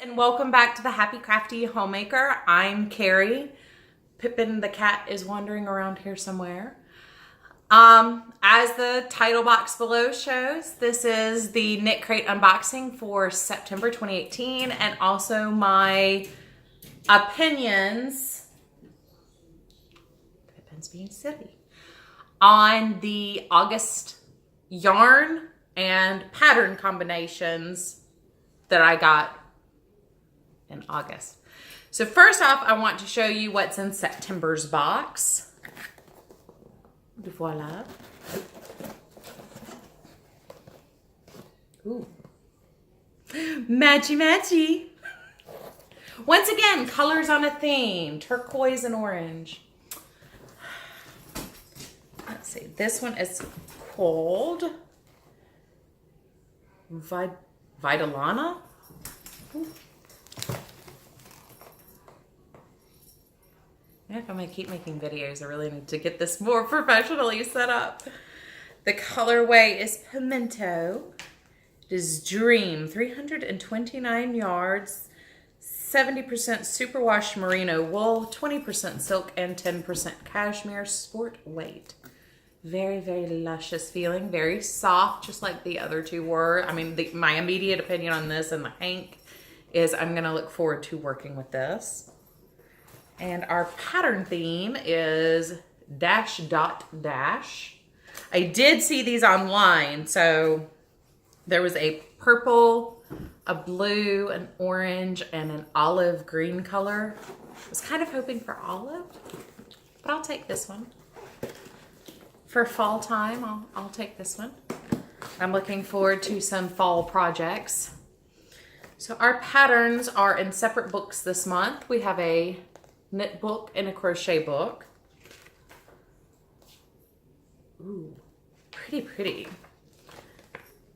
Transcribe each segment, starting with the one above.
and welcome back to the Happy Crafty Homemaker. I'm Carrie. Pippin the cat is wandering around here somewhere. As the title box below shows, this is the Knitcrate unboxing for September 2018 and also my opinions, Pippin's being silly, on the August yarn and pattern combinations that I got in August. So first off, I want to show you what's in September's box. Voila. Ooh. Matchy matchy. Once again, colors on a theme, turquoise and orange. Let's see, this one is called Vitalana. Ooh. Yeah, if I'm going to keep making videos, I really need to get this more professionally set up. The colorway is Pimento. It is Dream, 329 yards, 70% superwash merino wool, 20% silk, and 10% cashmere sport weight. Very, very luscious feeling, very soft, just like the other two were. I mean, my immediate opinion on this and the Hank is I'm going to look forward to working with this. And our pattern theme is dash dot dash. I did see these online. So there was a purple, a blue, an orange, and an olive green color. I was kind of hoping for olive, but I'll take this one. For fall time, I'll take this one. I'm looking forward to some fall projects. So our patterns are in separate books this month. We have a knit book and a crochet book. Ooh, pretty, pretty.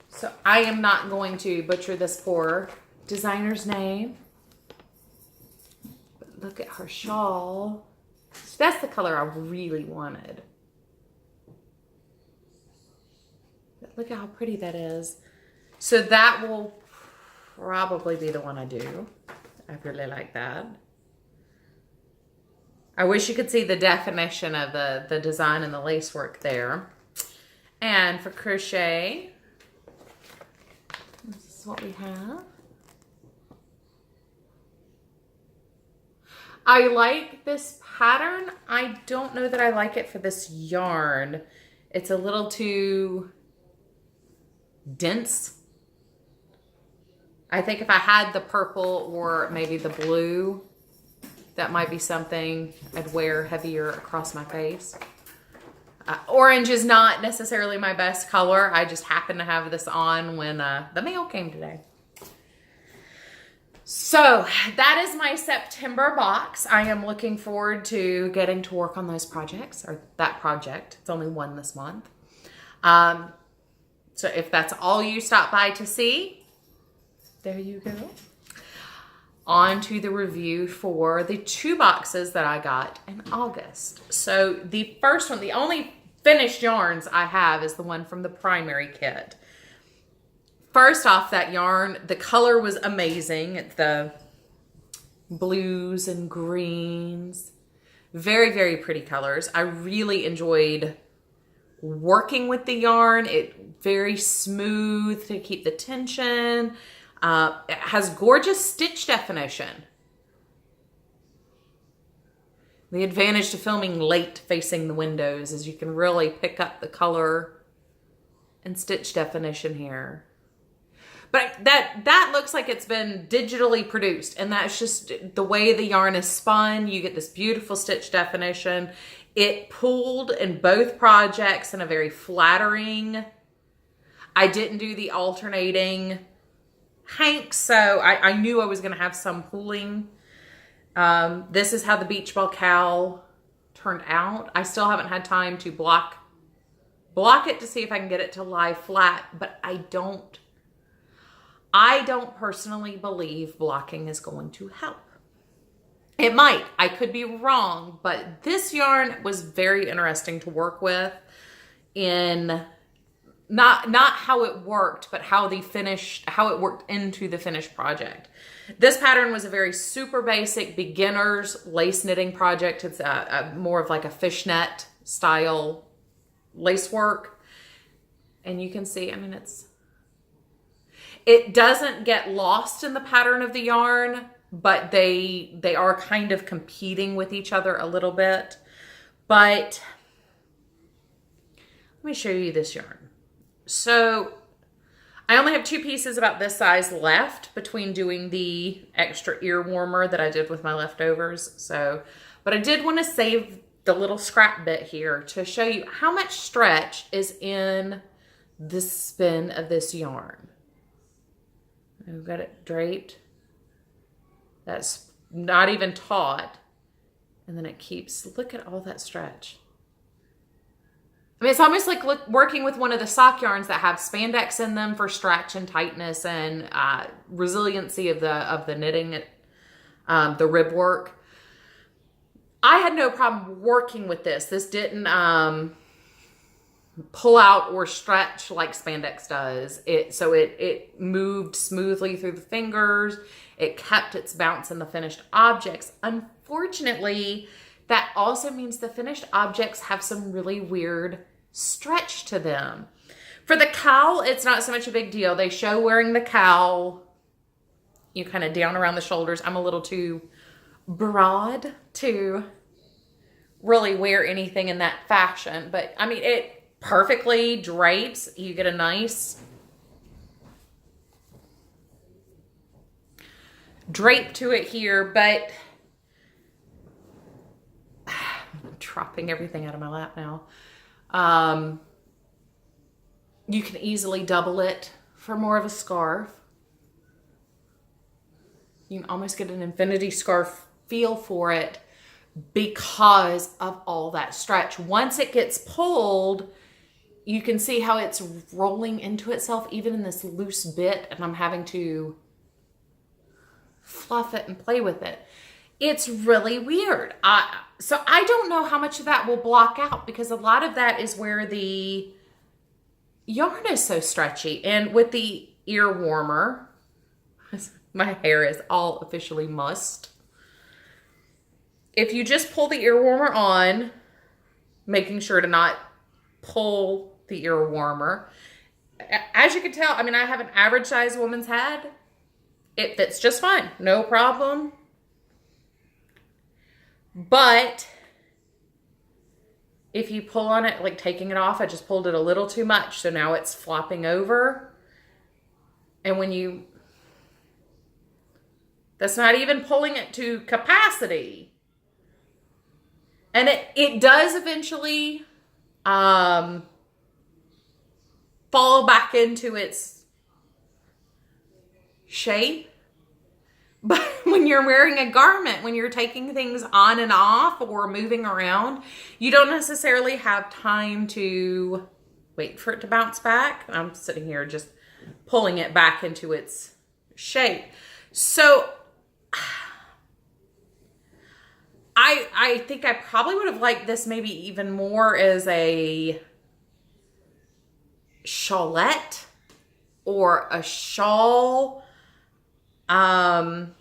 So I am not going to butcher this poor designer's name. But look at her shawl. So that's the color I really wanted. But look at how pretty that is. So that will probably be the one I do. I really like that. I wish you could see the definition of the design and the lace work there. And for crochet, this is what we have. I like this pattern. I don't know that I like it for this yarn. It's a little too dense. I think if I had the purple or maybe the blue, that might be something I'd wear heavier across my face. Orange is not necessarily my best color. I just happened to have this on when the mail came today. So that is my September box. I am looking forward to getting to work on those projects, or that project. It's only one this month. So if that's all you stop by to see, there you go. On to the review for the two boxes that I got in August. So the first one, the only finished yarns I have is the one from the primary kit. First off, that yarn, the color was amazing. It's the blues and greens. Very, very pretty colors. I really enjoyed working with the yarn. It's very smooth to keep the tension. It has gorgeous stitch definition. The advantage to filming late facing the windows is you can really pick up the color and stitch definition here. But that looks like it's been digitally produced, and that's just the way the yarn is spun. You get this beautiful stitch definition. It pulled in both projects in a very flattering. I didn't do the alternating Hank, so I knew I was going to have some pulling. This is how the beach ball cowl turned out. I still haven't had time to block it to see if I can get it to lie flat, but I don't personally believe blocking is going to help. It might. I could be wrong, but this yarn was very interesting to work with in not how it worked, but how it worked into the finished project. This pattern was a very super basic beginner's lace knitting project. It's a more of like a fishnet style lace work. And you can see, I mean, it doesn't get lost in the pattern of the yarn, but they are kind of competing with each other a little bit. But let me show you this yarn. So I only have 2 pieces about this size left between doing the extra ear warmer that I did with my leftovers. So, but I did want to save the little scrap bit here to show you how much stretch is in the spin of this yarn. We've got it draped. That's not even taut. And then it keeps, look at all that stretch. I mean, it's almost like working with one of the sock yarns that have spandex in them for stretch and tightness and resiliency of the knitting, the rib work. I had no problem working with this. This didn't pull out or stretch like spandex does. So it moved smoothly through the fingers. It kept its bounce in the finished objects. Unfortunately, that also means the finished objects have some really weird stretch to them. For the cowl, it's not so much a big deal. They show wearing the cowl, you kind of down around the shoulders. I'm a little too broad to really wear anything in that fashion. But I mean, it perfectly drapes. You get a nice drape to it here, but I'm dropping everything out of my lap now. You can easily double it for more of a scarf. You can almost get an infinity scarf feel for it because of all that stretch. Once it gets pulled, you can see how it's rolling into itself even in this loose bit, and I'm having to fluff it and play with it. It's really weird. So I don't know how much of that will block out because a lot of that is where the yarn is so stretchy. And with the ear warmer, my hair is all officially mussed. If you just pull the ear warmer on, making sure to not pull the ear warmer, as you can tell, I mean, I have an average size woman's head. It fits just fine, no problem. But if you pull on it, like taking it off, I just pulled it a little too much. So now it's flopping over. And when you, that's not even pulling it to capacity. And it does eventually fall back into its shape. But when you're wearing a garment, when you're taking things on and off or moving around, you don't necessarily have time to wait for it to bounce back. I'm sitting here just pulling it back into its shape. So I think I probably would have liked this maybe even more as a shawlette or a shawl. I'm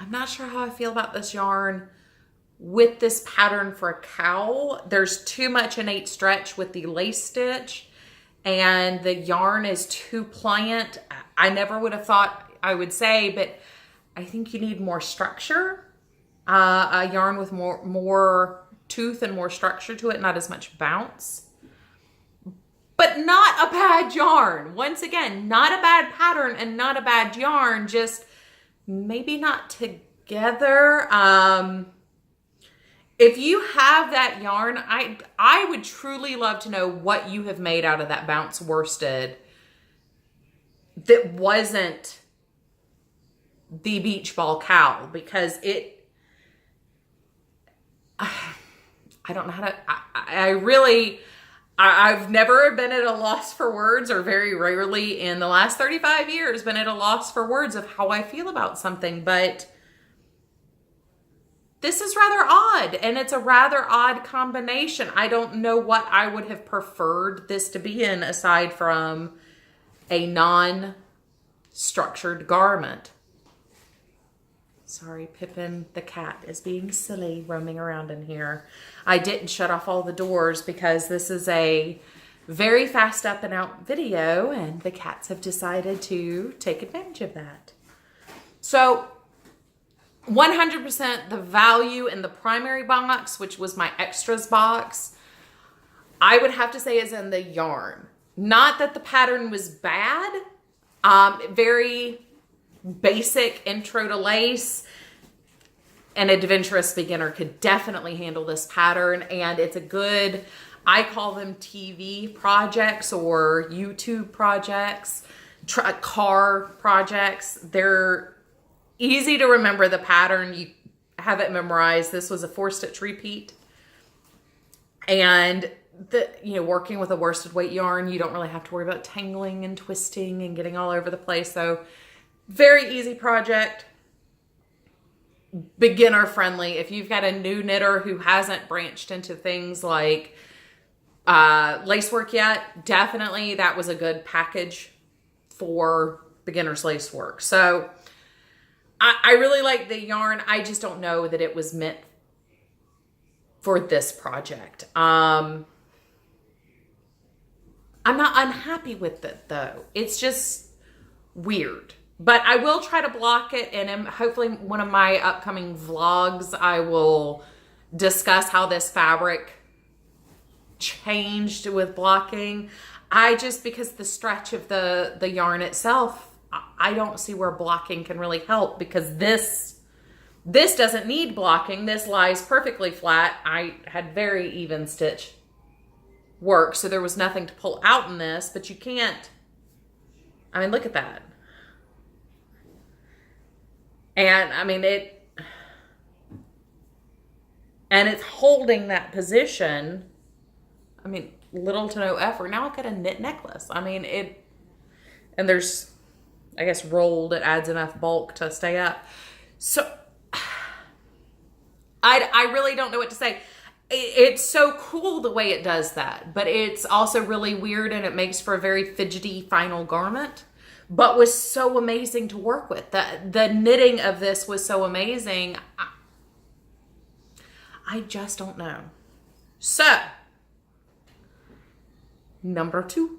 not sure how I feel about this yarn with this pattern for a cowl. There's too much innate stretch with the lace stitch and the yarn is too pliant. I never would have thought I would say, but I think you need more structure. A yarn with more tooth and more structure to it, not as much bounce. But not a bad yarn. Once again, not a bad pattern and not a bad yarn, just maybe not together. If you have that yarn, I would truly love to know what you have made out of that bounce worsted that wasn't the beach ball cowl, because I don't know how to, I've never been at a loss for words, or very rarely in the last 35 years been at a loss for words of how I feel about something. But this is rather odd, and it's a rather odd combination. I don't know what I would have preferred this to be in aside from a non-structured garment. Sorry, Pippin, the cat is being silly roaming around in here. I didn't shut off all the doors because this is a very fast up and out video, and the cats have decided to take advantage of that. So 100% the value in the primary box, which was my extras box, I would have to say is in the yarn. Not that the pattern was bad. Very basic intro to lace. An adventurous beginner could definitely handle this pattern, and it's a good, I call them TV projects or YouTube projects, car projects. They're easy to remember the pattern. You have it memorized. This was a 4-stitch repeat, and working with a worsted weight yarn, you don't really have to worry about tangling and twisting and getting all over the place. So very easy project, beginner friendly. If you've got a new knitter who hasn't branched into things like lace work yet, definitely that was a good package for beginner's lace work. So I really like the yarn. I just don't know that it was meant for this project. I'm not unhappy with it though. It's just weird. But I will try to block it, and hopefully one of my upcoming vlogs, I will discuss how this fabric changed with blocking. Because the stretch of the yarn itself, I don't see where blocking can really help, because this doesn't need blocking. This lies perfectly flat. I had very even stitch work, so there was nothing to pull out in this, but you can't, I mean, look at that. And I mean, it's holding that position. I mean, little to no effort. Now I've got a knit necklace. I mean, and there's, I guess, rolled, it adds enough bulk to stay up. So I really don't know what to say. It's so cool the way it does that, but it's also really weird, and it makes for a very fidgety final garment, but was so amazing to work with. The knitting of this was so amazing. I just don't know. So, number 2.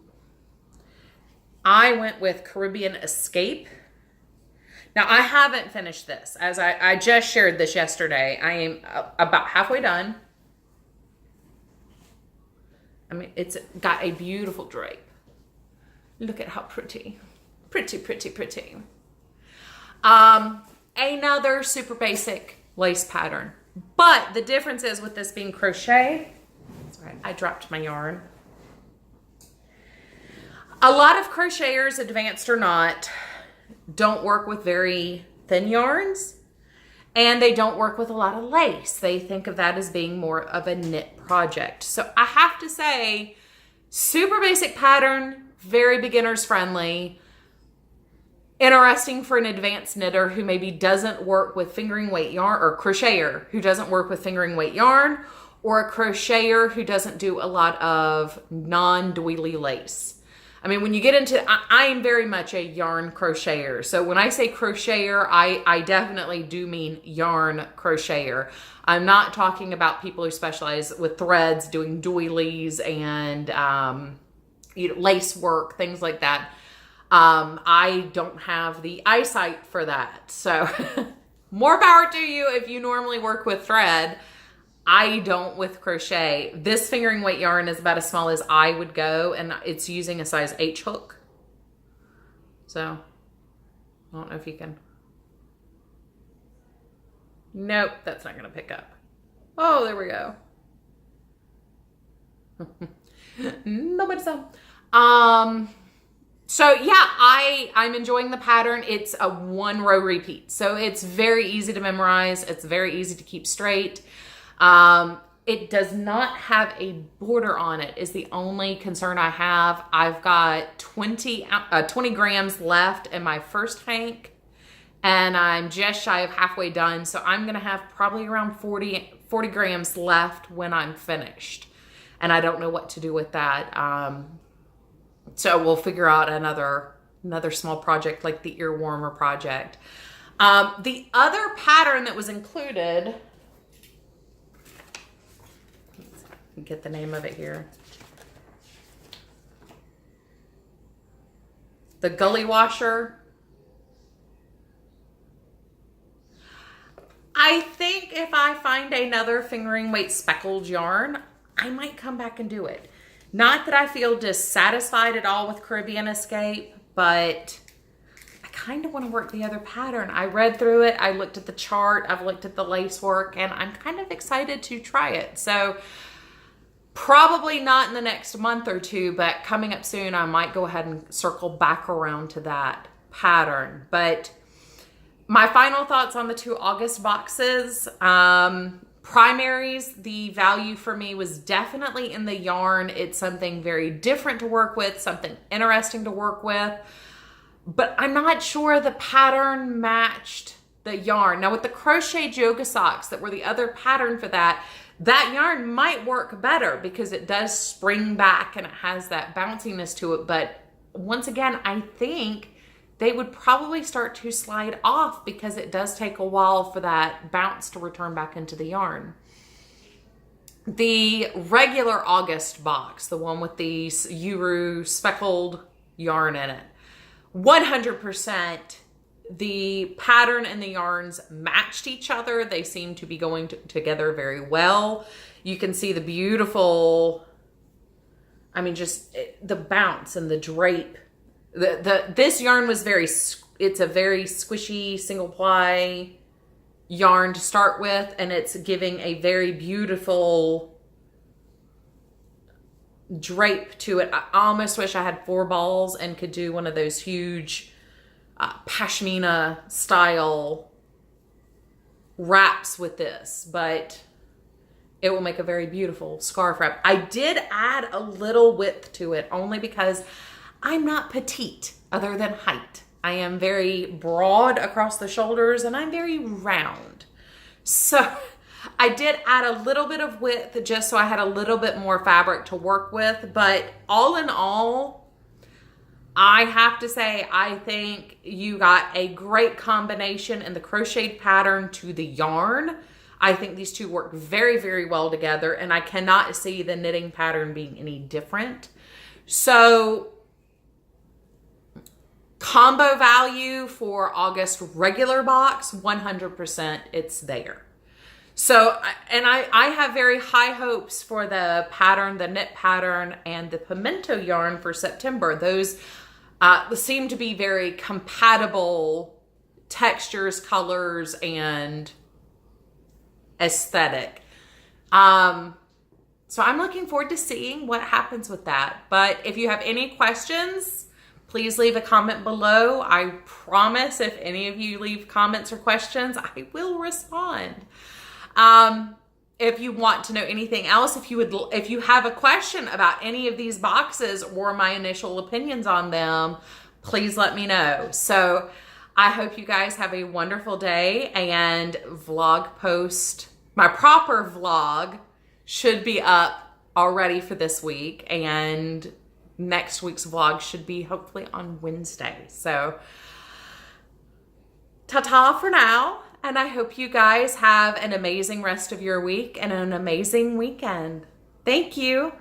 I went with Caribbean Escape. Now, I haven't finished this. As I just shared this yesterday. I am about halfway done. I mean, it's got a beautiful drape. Look at how pretty. Pretty, pretty, pretty. Another super basic lace pattern. But the difference is with this being crochet. Sorry, I dropped my yarn. A lot of crocheters, advanced or not, don't work with very thin yarns, and they don't work with a lot of lace. They think of that as being more of a knit project. So I have to say, super basic pattern, very beginners friendly. Interesting for an advanced knitter who maybe doesn't work with fingering weight yarn, or crocheter who doesn't work with fingering weight yarn, or a crocheter who doesn't do a lot of non-doily lace. I mean, when you get into, I am very much a yarn crocheter. So when I say crocheter, I definitely do mean yarn crocheter. I'm not talking about people who specialize with threads, doing doilies and lace work, things like that. I don't have the eyesight for that. So more power to you if you normally work with thread. I don't with crochet. This fingering weight yarn is about as small as I would go, and it's using a size H hook. So I don't know if you can. Nope, that's not going to pick up. Oh, there we go. Nobody saw. So yeah, I'm enjoying the pattern. It's a 1-row repeat. So it's very easy to memorize. It's very easy to keep straight. It does not have a border on it is the only concern I have. I've got 20 grams left in my first hank, and I'm just shy of halfway done. So I'm going to have probably around 40 grams left when I'm finished. And I don't know what to do with that. So we'll figure out another small project like the ear warmer project. The other pattern that was included, let's get the name of it here. The Gully Washer. I think if I find another fingering weight speckled yarn, I might come back and do it. Not that I feel dissatisfied at all with Caribbean Escape, but I kind of want to work the other pattern. I read through it, I looked at the chart, I've looked at the lace work, and I'm kind of excited to try it. So probably not in the next month or two, but coming up soon, I might go ahead and circle back around to that pattern. But my final thoughts on the 2 August boxes. Primaries, the value for me was definitely in the yarn. It's something very different to work with, something interesting to work with, but I'm not sure the pattern matched the yarn. Now with the crocheted yoga socks that were the other pattern for that yarn might work better because it does spring back and it has that bounciness to it. But once again, I think they would probably start to slide off because it does take a while for that bounce to return back into the yarn. The regular August box, the one with the Uru speckled yarn in it, 100% the pattern and the yarns matched each other. They seem to be going together very well. You can see the beautiful, I mean, just the bounce and the drape. This yarn was it's a very squishy single ply yarn to start with, and it's giving a very beautiful drape to it. I almost wish I had 4 balls and could do one of those huge pashmina style wraps with this, but it will make a very beautiful scarf wrap. I did add a little width to it only because I'm not petite other than height. I am very broad across the shoulders and I'm very round. So I did add a little bit of width just so I had a little bit more fabric to work with. But all in all, I have to say, I think you got a great combination in the crocheted pattern to the yarn. I think these two work very, very well together, and I cannot see the knitting pattern being any different. So combo value for August regular box, 100% it's there. So, and I have very high hopes for the pattern, the knit pattern, and the pimento yarn for September. Those seem to be very compatible textures, colors, and aesthetic. So I'm looking forward to seeing what happens with that. But if you have any questions, please leave a comment below. I promise if any of you leave comments or questions, I will respond. If you want to know anything else, if you have a question about any of these boxes or my initial opinions on them, please let me know. So I hope you guys have a wonderful day, and my proper vlog should be up already for this week, and next week's vlog should be hopefully on Wednesday. So ta-ta for now, and I hope you guys have an amazing rest of your week and an amazing weekend. Thank you.